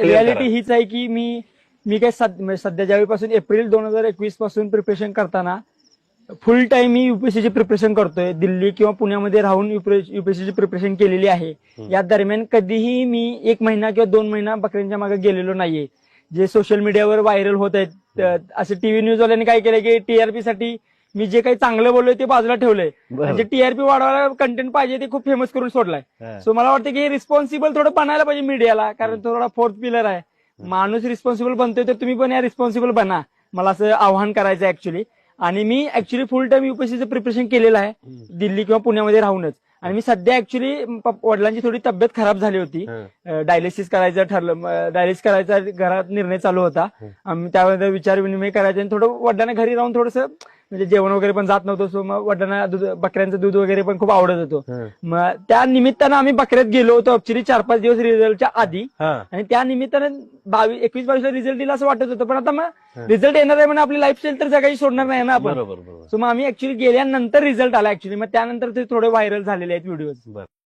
Reality हीच आहे की मी काय सध्या ज्यावेळीपासून एप्रिल 2021 पासून प्रिपरेशन करताना फुल टाइम मी युपीएससीची प्रिपरेशन करतोय. दिल्ली किंवा पुण्यामध्ये राहून युपीएससीची प्रिपरेशन केलेली आहे. या दरम्यान कधीही मी 1 महिना किंवा 2 महिना बकऱ्यांच्या मागे गेलेलो नाहीये. जे सोशल मीडियावर व्हायरल होत आहेत असे टीव्ही न्यूजवाल्यांनी काय केलंय की टीआरपी साठी मी जे काही चांगलं बोललोय ते बाजूला ठेवलंय. म्हणजे टीआरपी वाढवायला कंटेंट पाहिजे ते खूप फेमस करून सोडलाय. सो मला वाटतं की हे रिस्पॉन्सिबल थोडं बनायला पाहिजे मीडियाला, कारण थोडा फोर्थ पिलर आहे. माणूस रिस्पॉन्सिबल बनतोय तर तुम्ही पण या रिस्पॉन्सिबल बना, मला असं आव्हान करायचं ऍक्च्युली. आणि मी ऍक्च्युली फुल टाइम युपीएससीचं प्रिपरेशन केलेलं आहे दिल्ली किंवा पुण्यामध्ये राहूनच. आणि मी सध्या ऍक्च्युली वडिलांची थोडी तब्येत खराब झाली होती, डायलिसिस करायचं ठरलं, डायलिसिस करायचा घरात निर्णय चालू होता. त्यामध्ये विचार विनिमय करायचे आणि थोडं वडिलांना घरी राहून थोडंसं म्हणजे जेवण वगैरे पण जात नव्हतं. सो मग वडिलांना बकऱ्यांचं दूध वगैरे पण खूप आवडत होतं. मग त्या निमित्तानं आम्ही बकऱ्यात गेलो होतो ऍक्च्युली 4-5 दिवस रिझल्टच्या आधी. आणि त्या निमित्तानं 21-22 ला रिझल्ट दिला असं वाटत होतं. पण आता मग रिझल्ट येणार आहे म्हणजे आपली लाईफस्टाईल तर जगायची सोडणार नाही ना आपण. सो मग आम्ही ऍक्च्युली गेल्यानंतर रिझल्ट आला ऍक्च्युली. मग त्यानंतर ते थोडे व्हायरल झालेले आहेत व्हिडिओज.